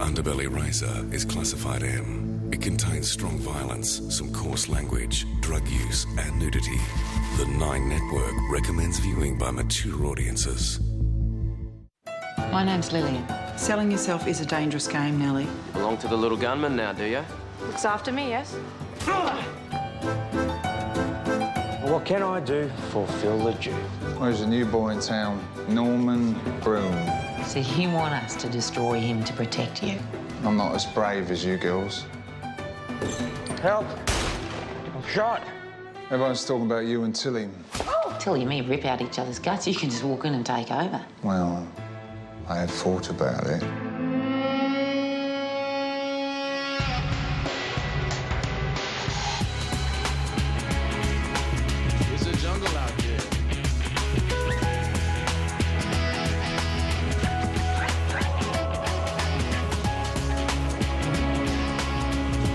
Underbelly Razor is classified M. It contains strong violence, some coarse language, drug use and nudity. The 9 Network recommends viewing by mature audiences. My name's Lillian. Selling yourself is a dangerous game, Nellie. Belong to the little gunman now, do you? Looks after me, yes? What can I do to fulfil the Jew? There's a new boy in town, Norman Broom. So you want us to destroy him to protect you? I'm not as brave as you girls. Help! I'm shot. Everyone's talking about you and Tilly. Till you may rip out each other's guts, you can just walk in and take over. Well, I had thought about it. It's a jungle out there.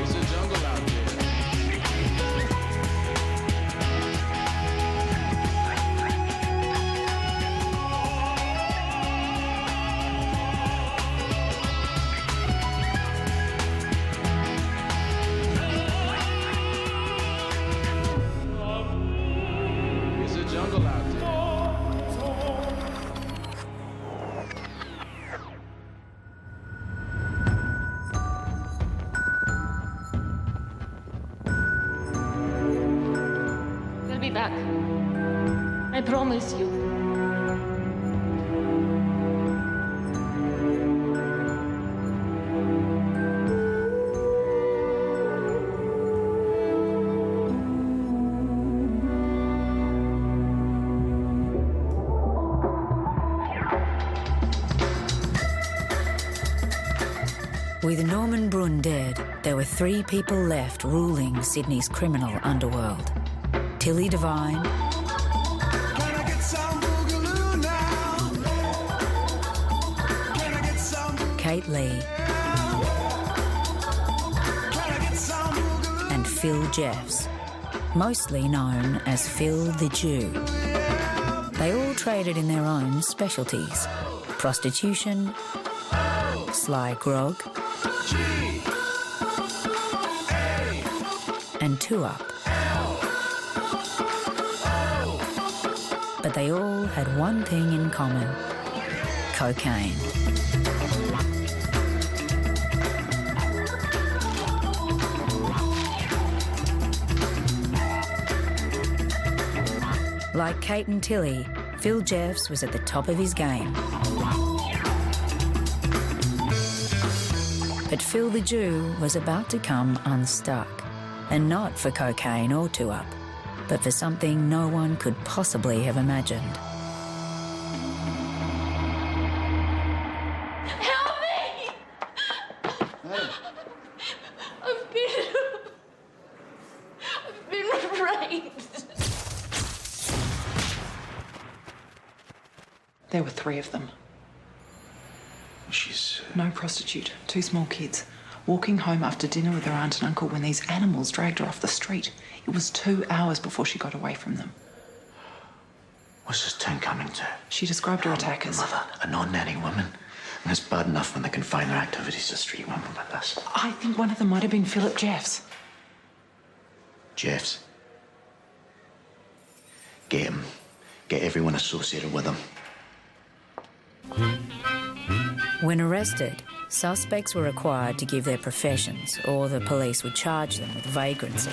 It's a jungle out there. It's a jungle out there. We'll be back. I promise you. With Norman Brun dead, there were 3 people left ruling Sydney's criminal underworld. Tilly Devine, Kate Lee, and Phil Jeffs, mostly known as Phil the Jew. They all traded in their own specialties: prostitution, sly grog, and two-up. But they all had one thing in common: cocaine. Like Kate and Tilly, Phil Jeffs was at the top of his game. But Phil the Jew was about to come unstuck. And not for cocaine or two-up, but for something no one could possibly have imagined. Help me! I've been raped. There were 3 of them. She's... No prostitute, 2 small kids. Walking home after dinner with her aunt and uncle when these animals dragged her off the street. It was 2 hours before she got away from them. What's this town coming to? She described her attackers. Mother, a non-nanny woman. And it's bad enough when they confine their activities to street women like this. I think one of them might have been Philip Jeffs. Jeffs. Get him. Get everyone associated with him. When arrested, suspects were required to give their professions, or the police would charge them with vagrancy.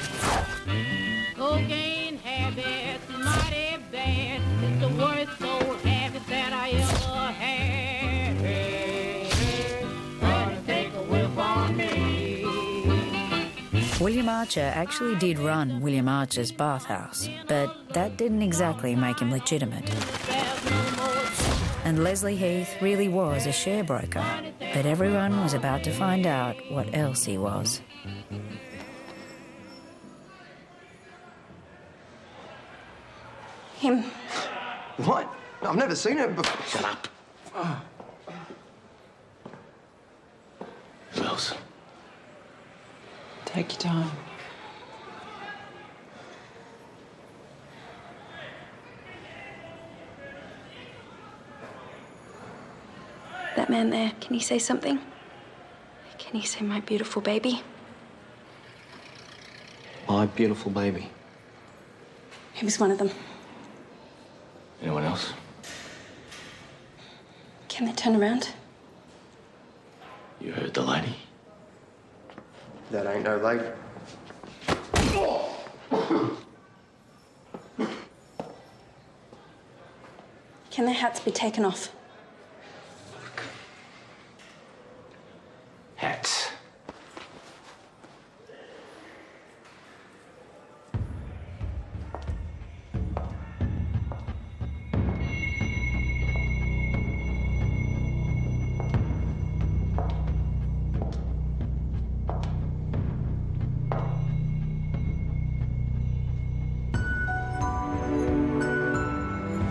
Cocaine habits, mighty bad. It's the worst old habit that I ever had. Gonna take a whip on me. William Archer actually did run William Archer's bathhouse, but that didn't exactly make him legitimate. And Leslie Heath really was a sharebroker, but everyone was about to find out what else he was. Him. What? I've never seen him before. Shut up. Who else? Take your time. That man there, can you say something? Can you say my beautiful baby? My beautiful baby. He was one of them. Anyone else? Can they turn around? You heard the lady? That ain't no lady. Can their hats be taken off? Hats.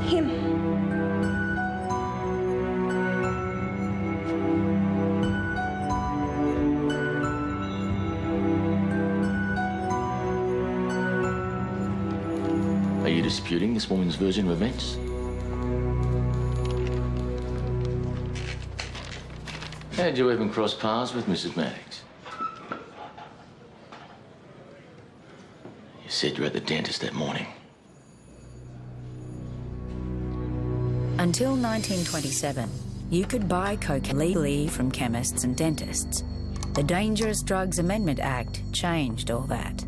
Him. Are you disputing this woman's version of events? How'd you even cross paths with Mrs. Maddocks? You said you were at the dentist that morning. Until 1927, you could buy cocaine legally from chemists and dentists. The Dangerous Drugs Amendment Act changed all that.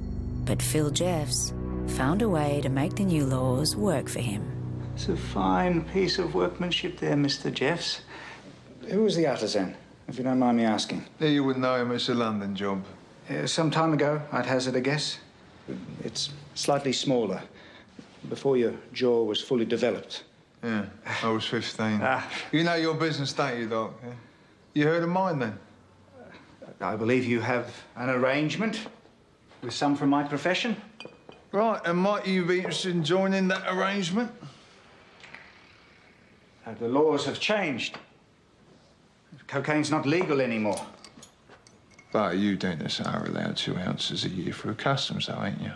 But Phil Jeffs found a way to make the new laws work for him. It's a fine piece of workmanship there, Mr. Jeffs. Who was the artisan, if you don't mind me asking? Yeah, you wouldn't know him. It's a London job. Some time ago, I'd hazard a guess. It's slightly smaller, before your jaw was fully developed. Yeah, I was 15. You know your business, don't you, Doc? Yeah? You heard of mine, then? I believe you have an arrangement with some from my profession. Right, and might you be interested in joining that arrangement? The laws have changed. Cocaine's not legal anymore. But you dentists are allowed 2 ounces a year through customs, though, ain't you?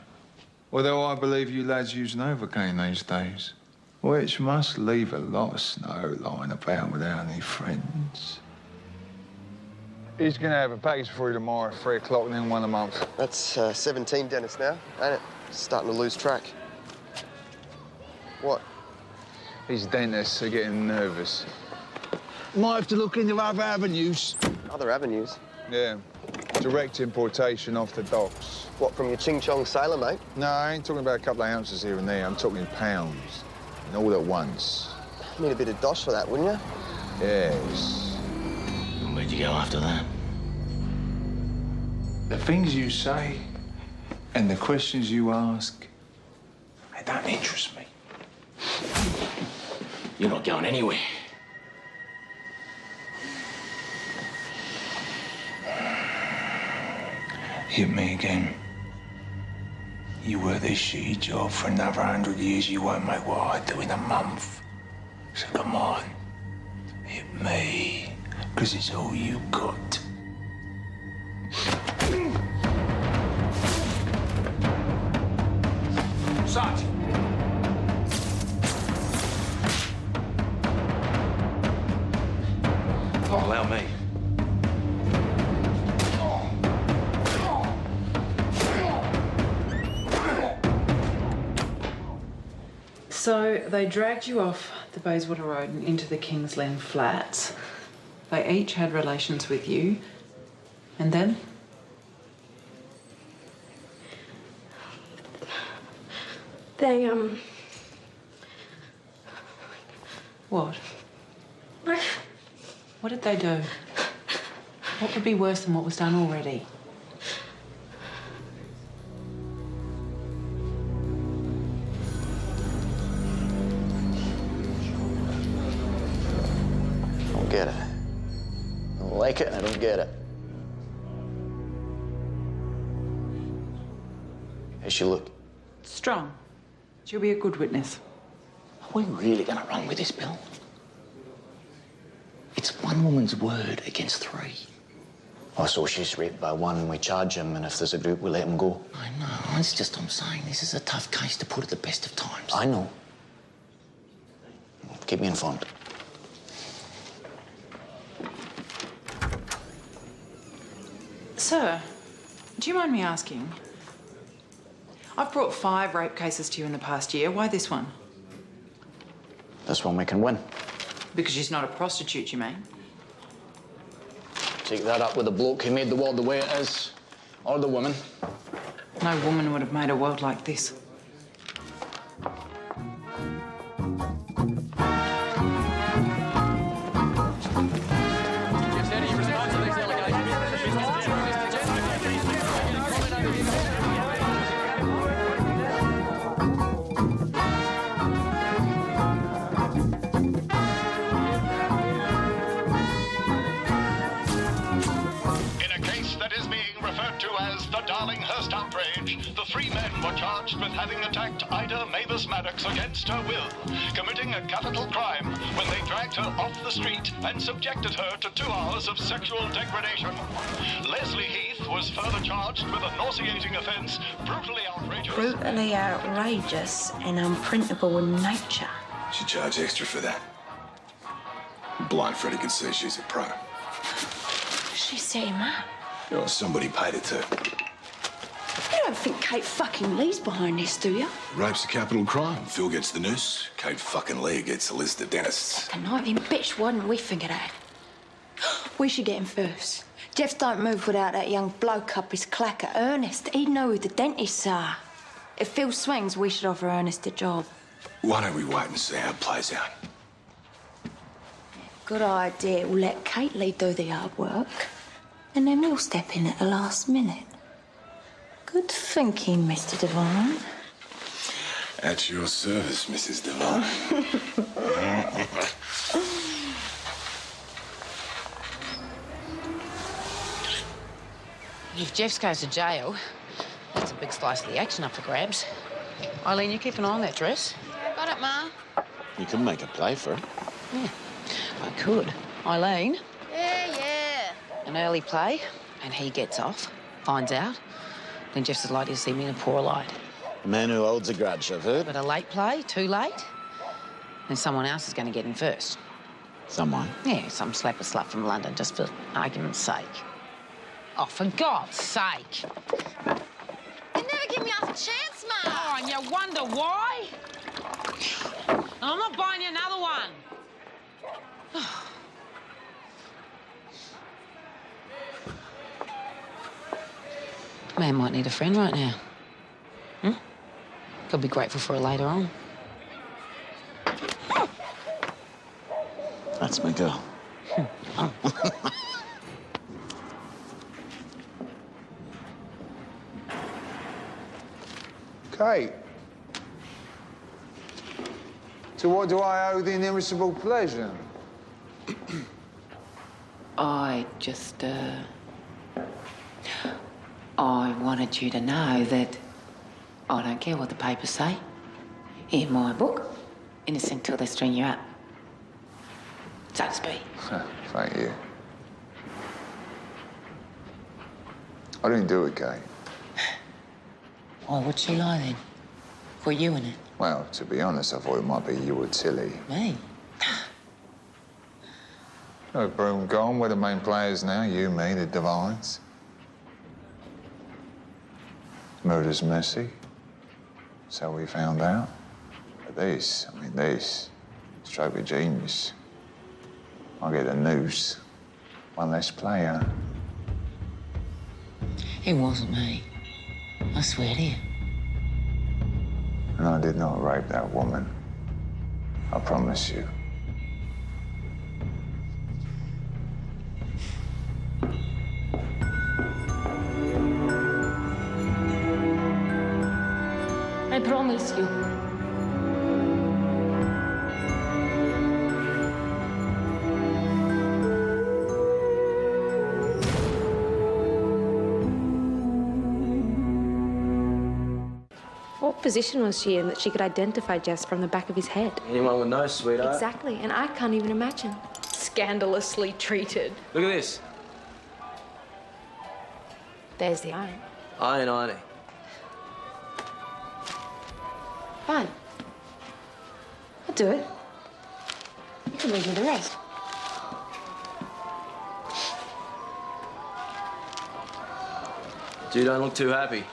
Although I believe you lads use Novocaine these days, which must leave a lot of snow lying about without any friends. He's going to have a package for you tomorrow at 3 o'clock and then one a month. That's 17 dentists now, ain't it? Starting to lose track. What? These dentists are getting nervous. Might have to look into other avenues. Other avenues? Yeah. Direct importation off the docks. What, from your ching-chong sailor, mate? No, I ain't talking about a couple of ounces here and there. I'm talking pounds. And all at once. Need a bit of dosh for that, wouldn't you? Yes. And where'd you go after that? The things you say and the questions you ask, they don't interest me. You're not going anywhere. Hit me again. You wear this shitty job for another 100 years, you won't make what I do in a month. So come on, hit me, because it's all you got. Sarge! Allow me. So they dragged you off the Bayswater Road and into the Kingsland Flats. They each had relations with you. And then? They, What? What did they do? What would be worse than what was done already? I don't get it. I don't like it, and I don't get it. How's she look? Strong. She'll be a good witness. Are we really going to run with this, Bill? It's one woman's word against 3. Oh, so she's raped by one, we charge him, and if there's a group, we let him go. I know, it's just I'm saying this is a tough case to put at the best of times. I know. Keep me informed. Sir, do you mind me asking? I've brought 5 rape cases to you in the past year. Why this one? This one we can win. Because she's not a prostitute, you mean? Take that up with the bloke who made the world the way it is. Or the woman. No woman would have made a world like this. Darlinghurst outrage, the 3 men were charged with having attacked Ida Maddocks against her will, committing a capital crime when they dragged her off the street and subjected her to 2 hours of sexual degradation. Leslie Heath was further charged with a nauseating offence, brutally outrageous. Brutally outrageous and unprintable in nature. She charged extra for that. Blind Freddy can see she's a pro. She set him up. Well, somebody paid her to. You don't think Kate fucking Lee's behind this, do you? Rape's a capital crime. Phil gets the noose. Kate fucking Lee gets a list of dentists. Tonight, then, bitch, why didn't we figure that? We should get him first. Jeff don't move without that young bloke up his clacker, Ernest. He'd know who the dentists are. If Phil swings, we should offer Ernest a job. Why don't we wait and see how it plays out? Good idea. We'll let Kate Lee do the hard work, and then we'll step in at the last minute. Good thinking, Mr. Devine. At your service, Mrs. Devine. If Jeffs goes to jail, that's a big slice of the action up for grabs. Eileen, you keep an eye on that dress. Got it, Ma. You can make a play for it. Yeah, I could. Eileen, Yeah. an early play, and he gets off, finds out, then Jeff's is likely to see me in a poor light. A man who holds a grudge, I've heard. But a late play, too late, then someone else is going to get in first. Someone? Yeah, some slapper slut from London, just for argument's sake. Oh, for God's sake. You never give me half a chance, Ma. Oh, and you wonder why? I'm not buying you another one. Man might need a friend right now. Could be grateful for her later on. That's my girl. Kate, to what do I owe the inimitable pleasure? I just, I wanted you to know that I don't care what the papers say. In my book, innocent till they string you up. So to speak. Thank you. I didn't do it, Kate. Oh, would she lie then? For you in it? Well, to be honest, I thought it might be you or Tilly. Me? No, Broom gone. We're the main players now. You, me, the Devines. Murder's messy. So we found out. But this, stroke of genius. I get a noose. One less player. It wasn't me. I swear to you. And I did not rape that woman. I promise you. I promise you. What position was she in that she could identify Jess from the back of his head? Anyone would know, sweetheart. Exactly, and I can't even imagine. Scandalously treated. Look at this. There's the iron. Iron. Fine. I'll do it. You can leave me the rest. You don't look too happy.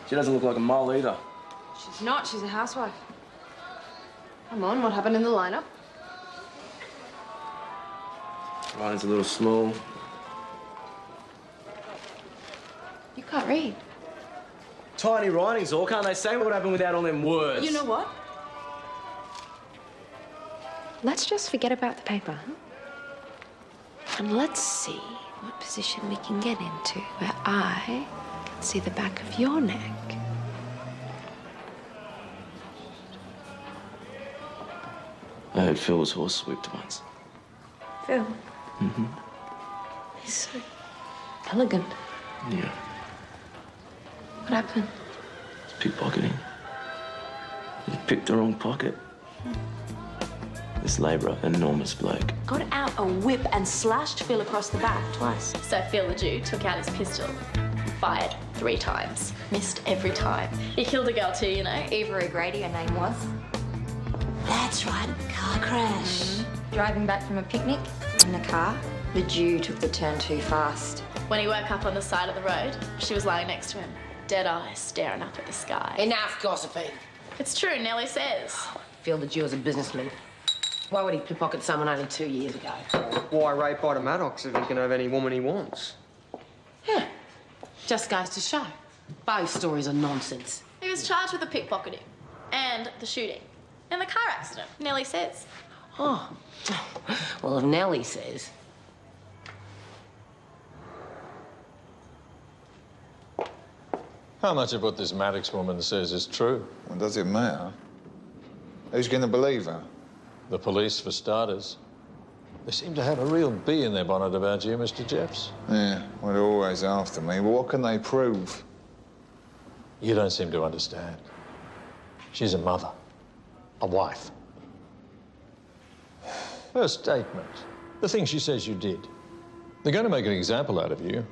She doesn't look like a mole either. She's not. She's a housewife. Come on, what happened in the lineup? Writing's a little small. You can't read. Tiny writing's all. Can't they say what would happen without all them words? You know what? Let's just forget about the paper, huh? And let's see what position we can get into where I can see the back of your neck. I heard Phil was horse whipped once. Phil? Mm-hmm. He's so elegant. Yeah. What happened? Pickpocketing. He picked the wrong pocket. This labourer, enormous bloke. Got out a whip and slashed Phil across the back twice. So Phil the Jew took out his pistol, fired 3 times, missed every time. He killed a girl too, you know. Eva O'Grady, her name was. That's right, car crash. Driving back from a picnic in the car, the Jew took the turn too fast. When he woke up on the side of the road, she was lying next to him, dead eyes staring up at the sky. Enough gossiping. It's true, Nellie says. Phil the Jew is a businessman. Why would he pickpocket someone only 2 years ago? Why rape Ida Maddocks if he can have any woman he wants? Yeah. Just goes to show. Both stories are nonsense. He was charged with the pickpocketing and the shooting and the car accident, Nellie says. Oh. Well, if Nellie says... How much of what this Maddocks woman says is true? Well, does it matter? Who's going to believe her? The police, for starters. They seem to have a real bee in their bonnet about you, Mr. Jeffs. Yeah, well, they're always after me. Well, what can they prove? You don't seem to understand. She's a mother, a wife. Her statement, the thing she says you did. They're going to make an example out of you.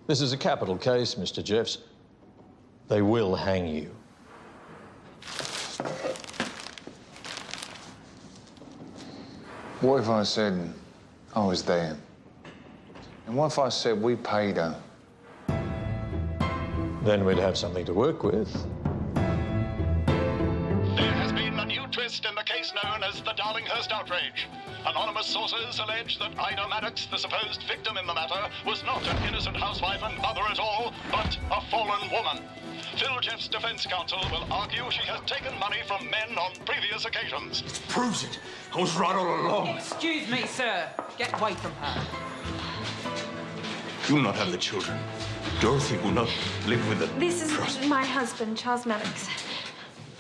This is a capital case, Mr. Jeffs. They will hang you. What if I said I was there? And what if I said we paid her? Then we'd have something to work with. There has been a new twist in the case known as the Darlinghurst Outrage. Anonymous sources allege that Ida Maddocks, the supposed victim in the matter, was not an innocent housewife and mother at all, but a fallen woman. Phil Jeff's defense counsel will argue she has taken money from men on previous occasions. Proves it. I was right all along. Excuse me, sir. Get away from her. You will not have the children. Dorothy will not live with them. This is my husband, Charles Maddocks.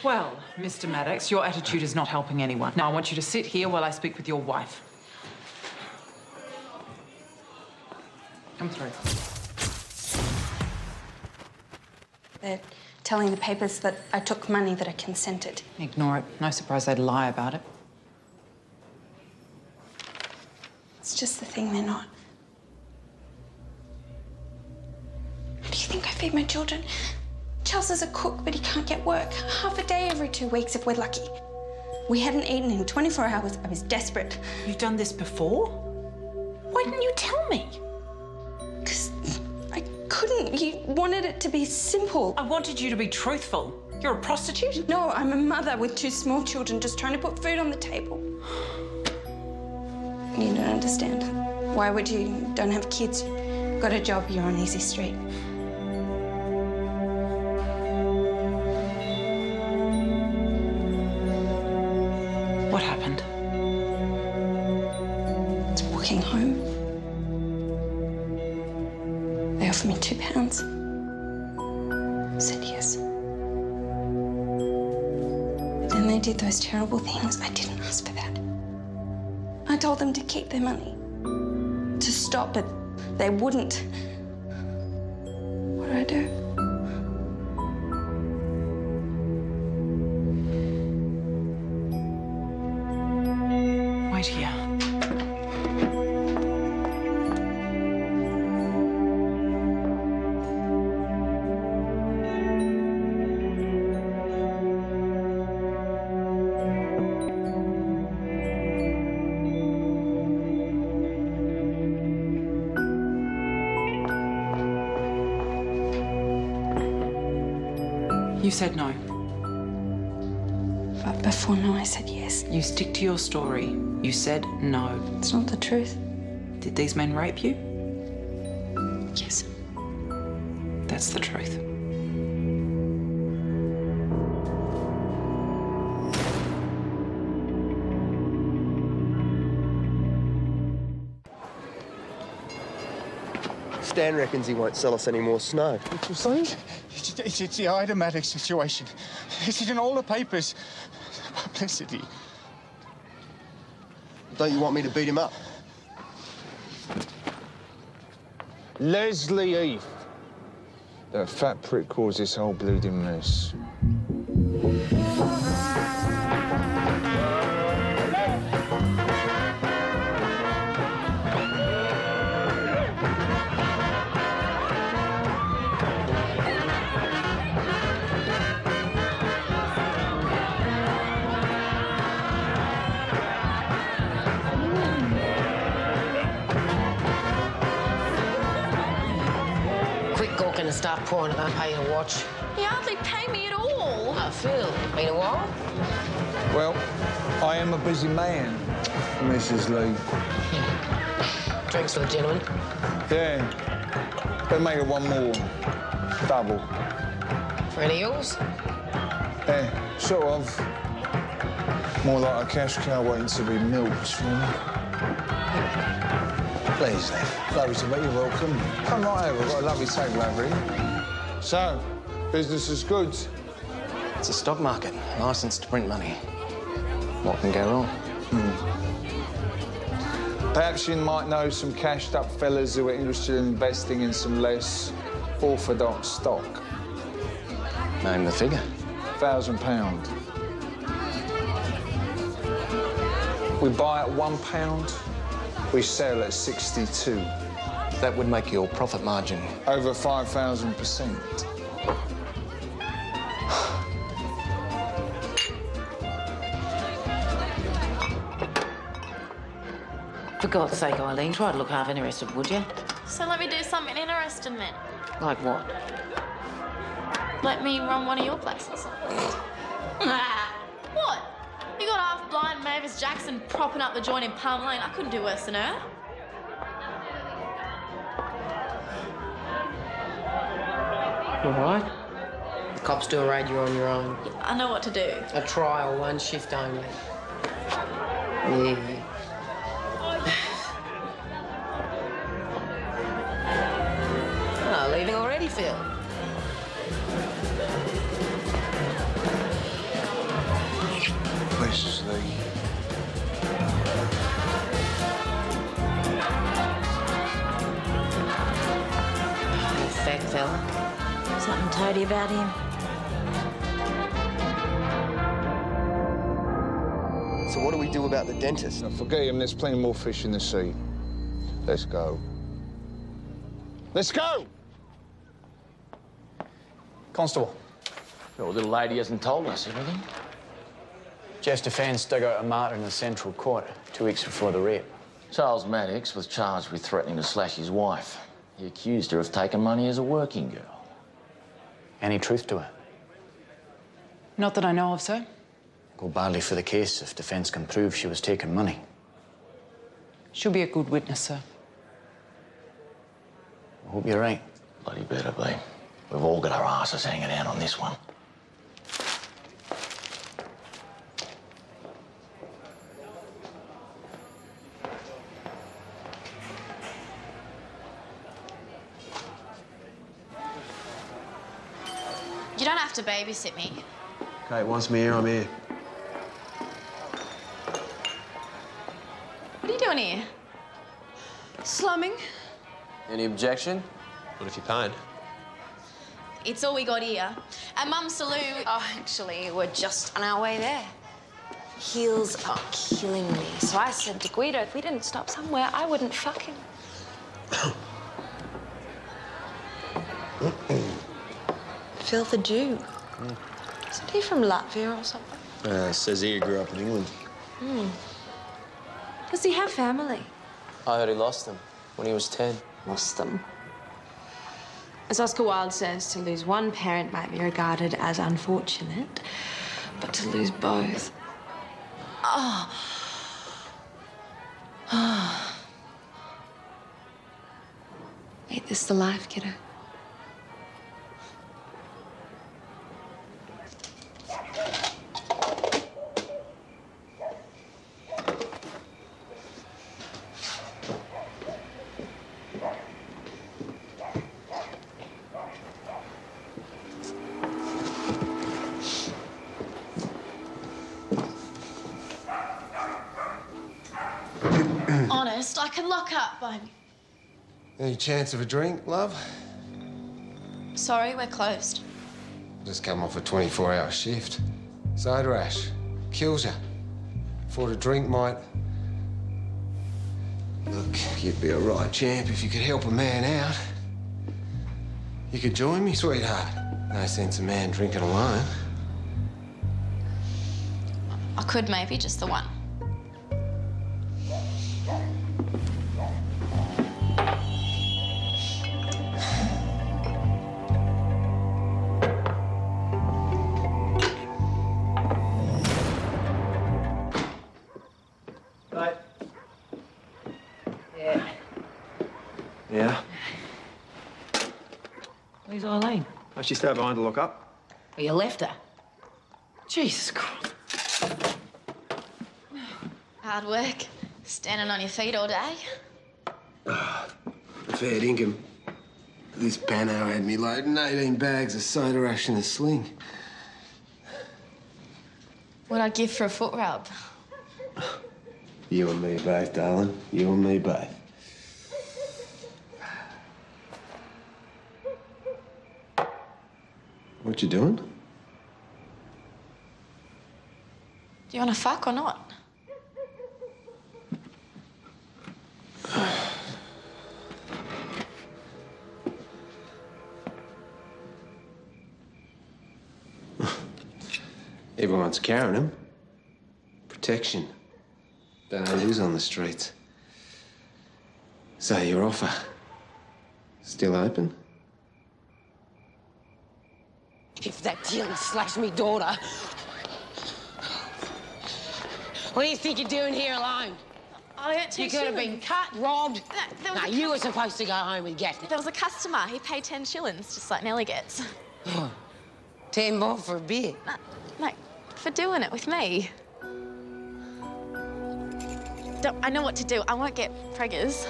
Well, Mr. Maddocks, your attitude is not helping anyone. Now, I want you to sit here while I speak with your wife. Come through. They're telling the papers that I took money, that I consented. Ignore it. No surprise they'd lie about it. It's just the thing they're not. Do you think I feed my children? Charles is a cook, but he can't get work. Half a day every 2 weeks if we're lucky. We hadn't eaten in 24 hours. I was desperate. You've done this before? Why didn't you tell me? Because I couldn't. You wanted it to be simple. I wanted you to be truthful. You're a prostitute? No, I'm a mother with 2 small children just trying to put food on the table. You don't understand. Why would you? Don't have kids. Got a job, you're on easy street. What happened? I was walking home. They offered me £2. I said yes. But then they did those terrible things. I didn't ask for that. I told them to keep their money, to stop, but they wouldn't. What do I do? Wait here. You said no. But before no, I said yes. You stick to your story. You said no. It's not the truth. Did these men rape you? Yes. That's the truth. Stan reckons he won't sell us any more snow. What you saying? It's the Ida Maddocks situation. It's in all the papers. Publicity. Don't you want me to beat him up? Leslie Heath. That fat prick caused this whole bleeding mess. Gonna start pouring it, I'll pay you to watch. You hardly pay me at all. Oh, Phil, been a while? Well, I am a busy man, Mrs. Lee. Drinks for the gentleman? Yeah. But make it one more. Double. For any of yours? Yeah, sort of. More like a cash cow waiting to be milked, you know? Please, then. Lovely to meet you. Welcome. Come right over. We've got a lovely table over here. So, business is good. It's a stock market, licensed to print money. What can go wrong? Perhaps you might know some cashed-up fellas who are interested in investing in some less orthodox stock. Name the figure. £1,000. We buy at £1. We sell at 62. That would make your profit margin over 5,000%. For God's sake, Eileen, try to look half interested, would you? So let me do something interesting then. Like what? Let me run one of your places. What? You got half-blind Mavis Jackson propping up the joint in Palm Lane. I couldn't do worse than her. All right. The cops do a raid, you're on your own. Yeah, I know what to do. A trial, one shift only. Yeah. Oh, leaving already, Phil? Mrs. Lee. Fat fella. Something toady about him. So what do we do about the dentist? Now, forget him. There's plenty more fish in the sea. Let's go. Let's go! Constable. Your little lady hasn't told us everything. Jeff's defence dug out a martyr in the Central Court 2 weeks before the rape. Charles Maddocks was charged with threatening to slash his wife. He accused her of taking money as a working girl. Any truth to it? Not that I know of, sir. Go badly for the case if defence can prove she was taking money. She'll be a good witness, sir. I hope you're right. Bloody better be. We've all got our asses hanging out on this one. You don't have to babysit me. Kate wants me here, I'm here. What are you doing here? Slumming. Any objection? What if you paid? It's all we got here. At Mum's saloon. Oh, actually, we're just on our way there. Heels are killing me. So I said to Guido, if we didn't stop somewhere, I wouldn't fuck him. Phil the Jew. Isn't he from Latvia or something? Says he grew up in England. Does he have family? I heard he lost them when he was 10. Lost them. As Oscar Wilde says, to lose one parent might be regarded as unfortunate, but to lose both... Oh. Oh. Ain't this the life, kiddo? Honest, I can lock up, baby. Any chance of a drink, love? Sorry, we're closed. Just come off a 24-hour shift. Side rash. Kills you. Thought a drink might... Look, you'd be a right champ if you could help a man out. You could join me, sweetheart. No sense a man drinking alone. I could maybe, just the one. Yeah? Where's Eileen? Oh, she stayed behind to lock up. Well, you left her. Jesus Christ. Hard work. Standing on your feet all day. Fair dinkum. This Pano had me loading 18 bags of soda ash in a sling. What'd I give for a foot rub? You and me both, darling. You and me both. What you doing? Do you want to fuck or not? Everyone's carrying them. Protection. Don't know who's on the streets. So your offer still open? If that Tilly slash me daughter... What do you think you're doing here alone? I don't teach You could have been cut, robbed. No, you were supposed to go home with Gaffney. There was a customer. He paid 10 shillings, just like Nellie gets. 10 more for a beer. No, for doing it with me. I know what to do. I won't get preggers.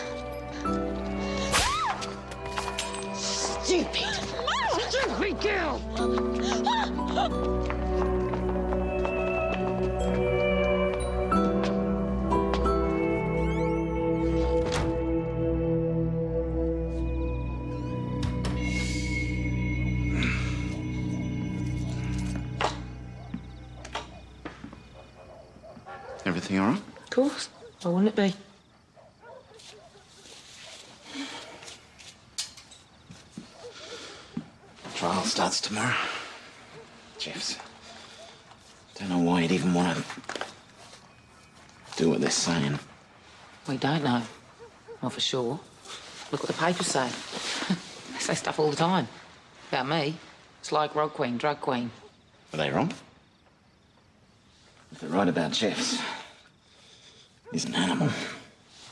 Stupid! Stupid girl! Everything all right? Of course. Why wouldn't it be? Trial starts tomorrow. Jeffs. Don't know why you'd even want to do what they're saying. We don't know. Not for sure. Look what the papers say. They say stuff all the time. About me. It's like Rock Queen, Drug Queen. Are they wrong? If they're right about Jeffs, he's an animal.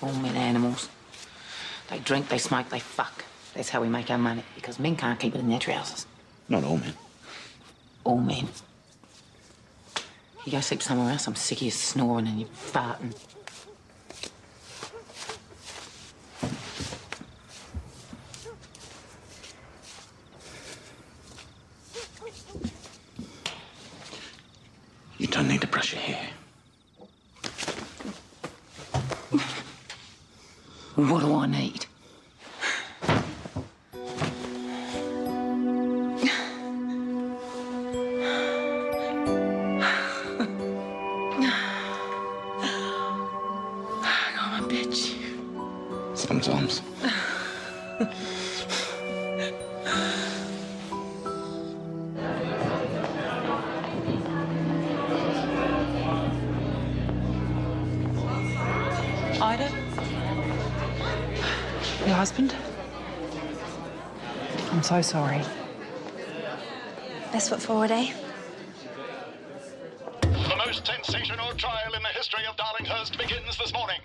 All men animals. They drink, they smoke, they fuck. That's how we make our money, because men can't keep it in their trousers. Not all men. All men. You go sleep somewhere else, I'm sick of you snoring and you farting. You don't need to brush your hair. What do I need? I'm a bitch. Sometimes. Ida? Your husband? I'm so sorry. Best foot forward, eh? The most sensational trial in the history of Darlinghurst begins this morning.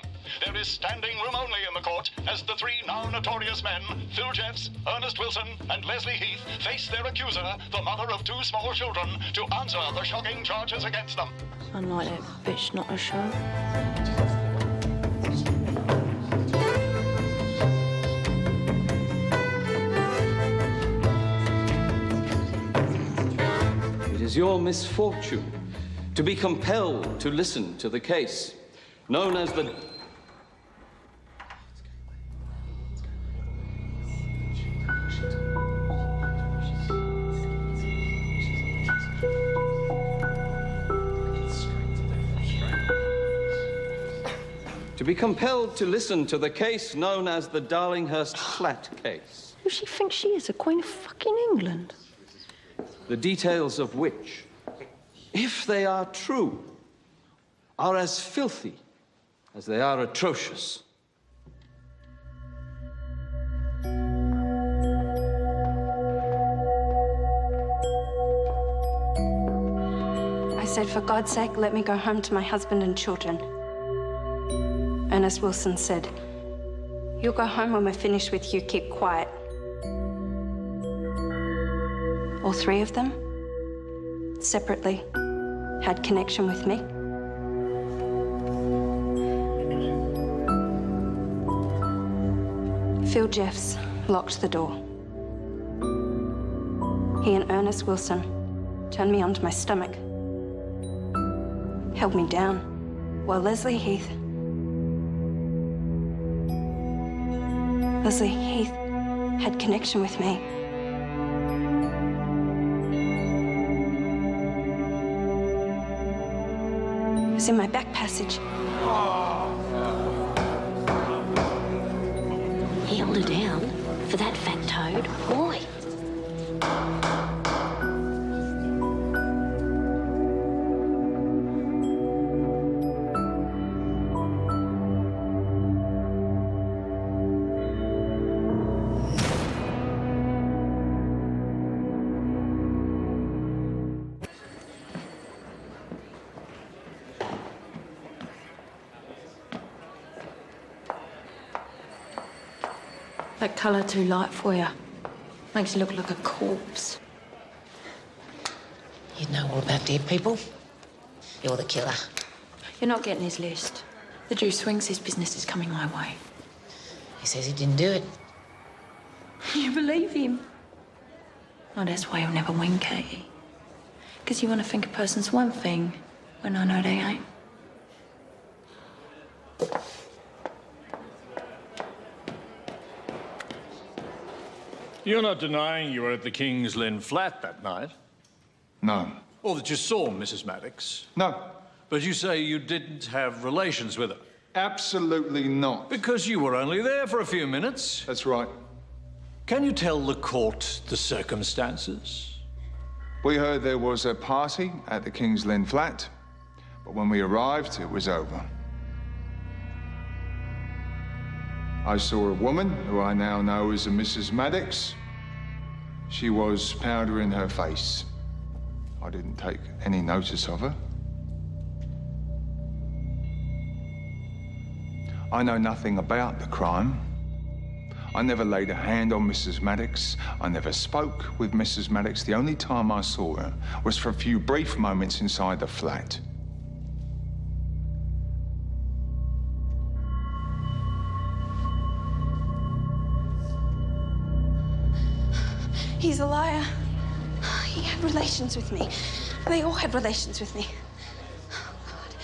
There is standing room only in the court as the three now notorious men, Phil Jeffs, Ernest Wilson and Leslie Heath, face their accuser, the mother of two small children, to answer the shocking charges against them. Unlike that bitch, not a show. It is your misfortune to be compelled to listen to the case known as the... To be compelled to listen to the case known as the Darlinghurst flat case. Who she thinks she is, the Queen of fucking England? The details of which, if they are true, are as filthy as they are atrocious. I said, for God's sake, let me go home to my husband and children. Ernest Wilson said, you'll go home when we're finished with you, keep quiet. All three of them, separately, had connection with me. Phil Jeffs locked the door. He and Ernest Wilson turned me onto my stomach, held me down, while Leslie Heath had connection with me. It was in my back passage. He held her down for that fat toad. Why? That colour too light for you. Makes you look like a corpse. You know all about dead people. You're the killer. You're not getting his list. The Jew swings his business is coming my way. He says he didn't do it. You believe him? Oh, that's why you'll never win, Katie. Because you want to think a person's one thing when I know they ain't. You're not denying you were at the King's Lynn flat that night? No. Or that you saw Mrs. Maddocks? No. But you say you didn't have relations with her? Absolutely not. Because you were only there for a few minutes. That's right. Can you tell the court the circumstances? We heard there was a party at the King's Lynn flat, but when we arrived, it was over. I saw a woman who I now know as a Mrs. Maddocks. She was powder in her face. I didn't take any notice of her. I know nothing about the crime. I never laid a hand on Mrs. Maddocks. I never spoke with Mrs. Maddocks. The only time I saw her was for a few brief moments inside the flat. He's a liar. He had relations with me. They all had relations with me. Oh, God.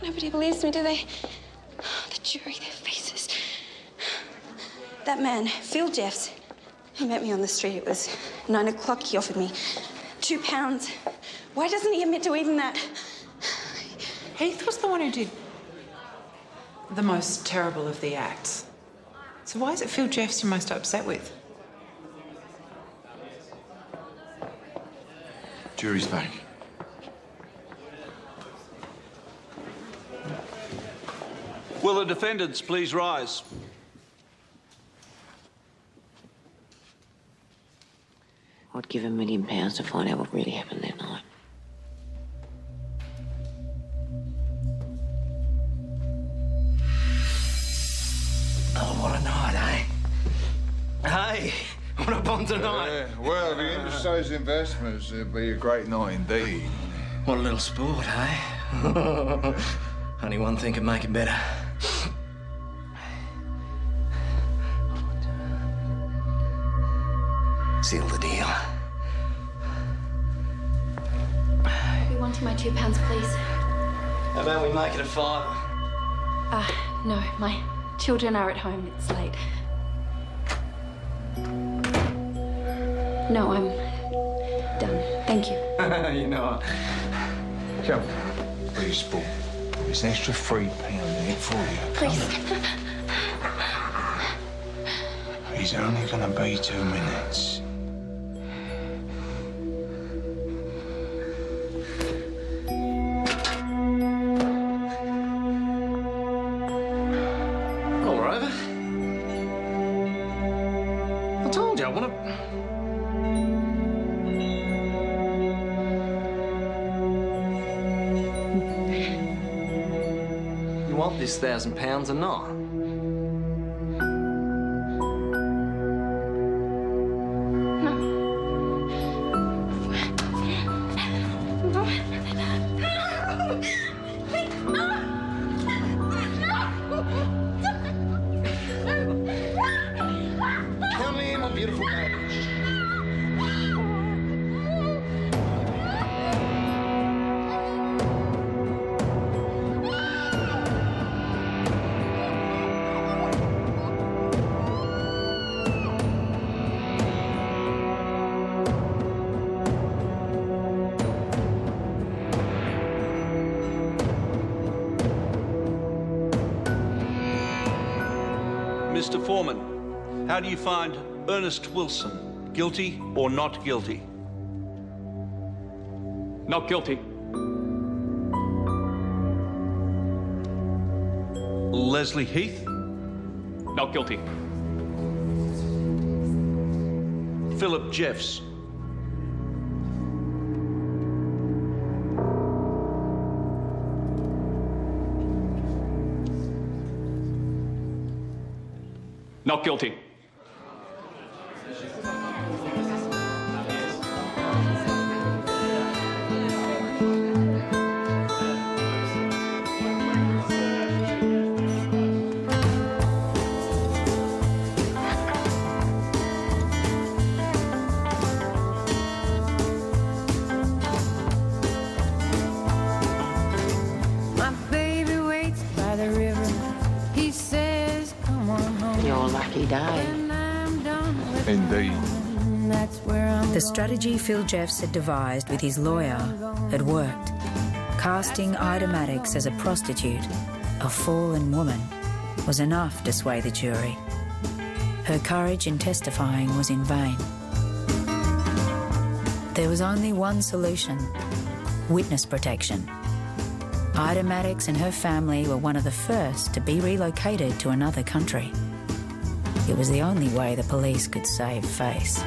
Nobody believes me, do they? The jury, their faces. That man, Phil Jeffs, he met me on the street. It was 9 o'clock. He offered me £2. Why doesn't he admit to even that? Heath was the one who did the most terrible of the acts. So why is it Phil Jeffs you're most upset with? Jury's back. Will the defendants please rise? I'd give £1 million to find out what really happened that night. Oh, what a night, eh? Hey, what a bomb tonight. Yeah, well, if you're into those investments, it'd be a great night indeed. What a little sport, eh? Only one thing could make it better. Seal the deal. We wanted my £2, please. How about we make it a £5? No, my children are at home. It's late. No, I'm done. Thank you. You know. Come, please, Paul. There's an extra £3 in it for you. Please. He's only gonna be 2 minutes. All right. I told you, I want to... You want this £1,000 or not? Come here, my beautiful baby. Mr. Foreman, how do you find Ernest Wilson guilty or not guilty? Not guilty. Leslie Heath? Not guilty. Philip Jeffs? Not guilty. My baby waits by the river. He says, come on home. Your lucky day. Indeed. That's where I'm The strategy Phil Jeffs had devised with his lawyer had worked. Casting Ida Maddocks as a prostitute, a fallen woman, was enough to sway the jury. Her courage in testifying was in vain. There was only one solution: witness protection. Ida Maddocks and her family were one of the first to be relocated to another country. It was the only way the police could save face.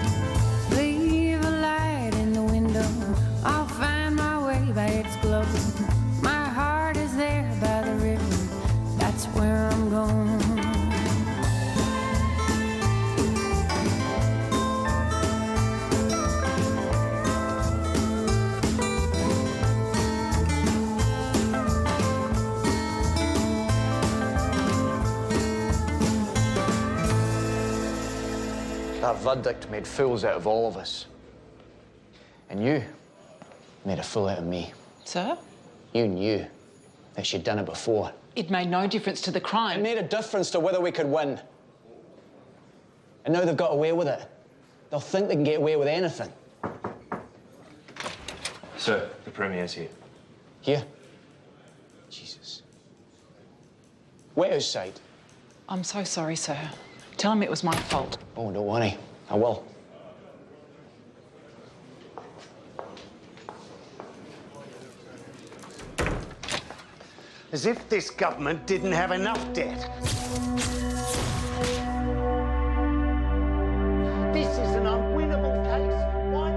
Leave a light in the window. I'll find my way by its glow. My heart is there by the river. That's where I'm going. That verdict made fools out of all of us. And you made a fool out of me. Sir? You knew that she'd done it before. It made no difference to the crime. It made a difference to whether we could win. And now they've got away with it. They'll think they can get away with anything. Sir, the Premier's here. Here? Jesus. Wait outside. I'm so sorry, sir. Tell him it was my fault. Oh, don't worry. I will. As if this government didn't have enough debt. This is an unwinnable case. Why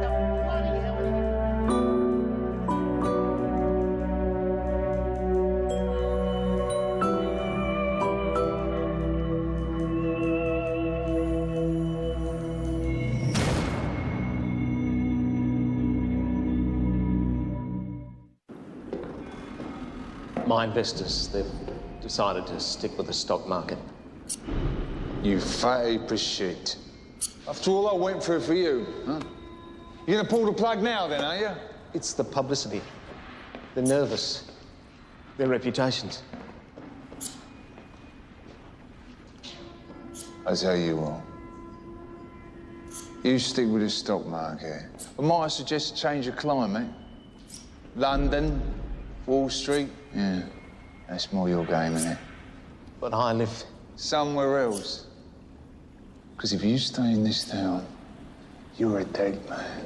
My investors, they've decided to stick with the stock market. You fatty pursuit. After all I went through for you, huh? You gonna pull the plug now then, are you? It's the publicity. They're nervous. Their reputations. I tell you what. You stick with the stock market. But might I suggest a change of climate? London, Wall Street. Yeah, that's more your game, isn't it? But I live somewhere else. Because if you stay in this town, you're a dead man.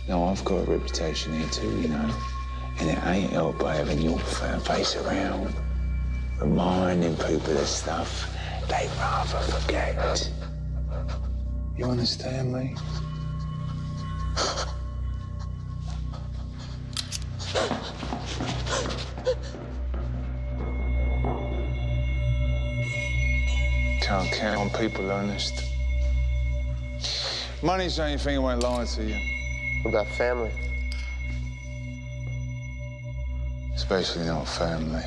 Now, I've got a reputation here too, you know. And it ain't helped by having your fat face around, reminding people of stuff they'd rather forget. You understand me? Can't count on people, Ernest. Money's the only thing I won't lie to you. What about family? Especially not family.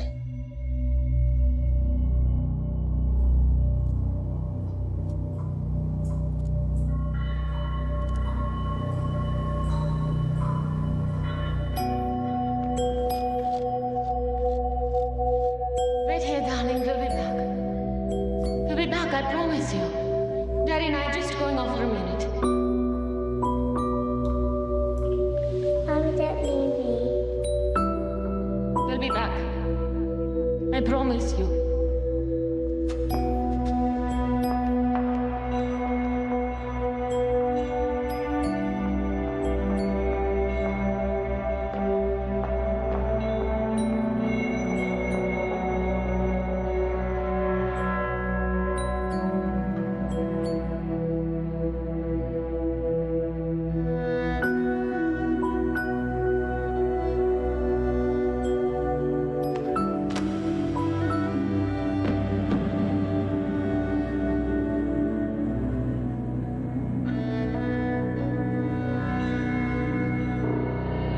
Wait here, darling. We'll be back. We'll be back, I promise you. Daddy and I are just going off for a minute. We'll be back. I promise you.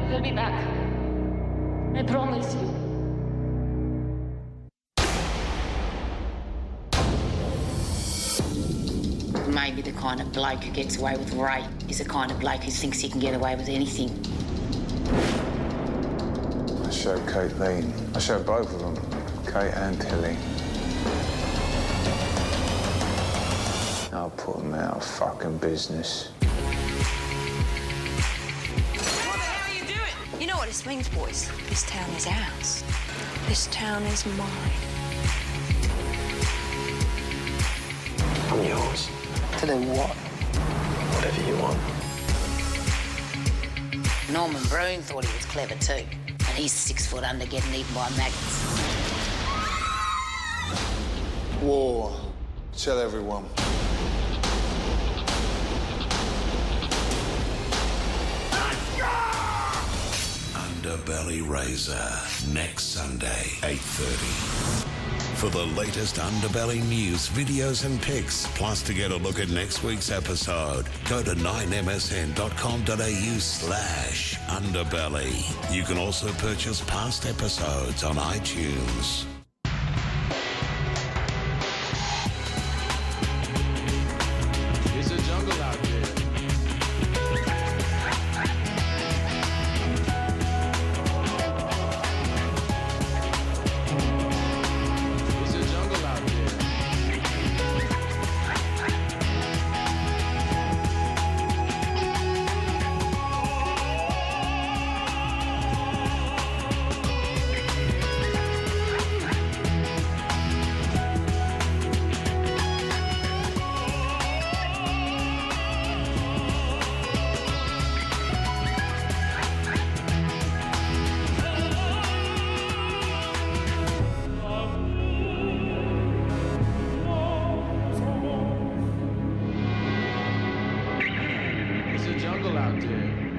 We'll be back. I promise you. Maybe the kind of bloke who gets away with rape is the kind of bloke who thinks he can get away with anything. I showed Caitlin. I showed both of them, Kate and Tilly. I'll put them out of fucking business. You know what this means, boys? This town is ours. This town is mine. I'm yours. To do what? Whatever you want. Norman Brune thought he was clever too. And he's 6 foot under getting eaten by maggots. War. Tell everyone. Underbelly Razor, next Sunday, 8:30. For the latest Underbelly news, videos and pics, plus to get a look at next week's episode, go to 9msn.com.au/Underbelly. You can also purchase past episodes on iTunes. It's a jungle out there. It's a jungle out there.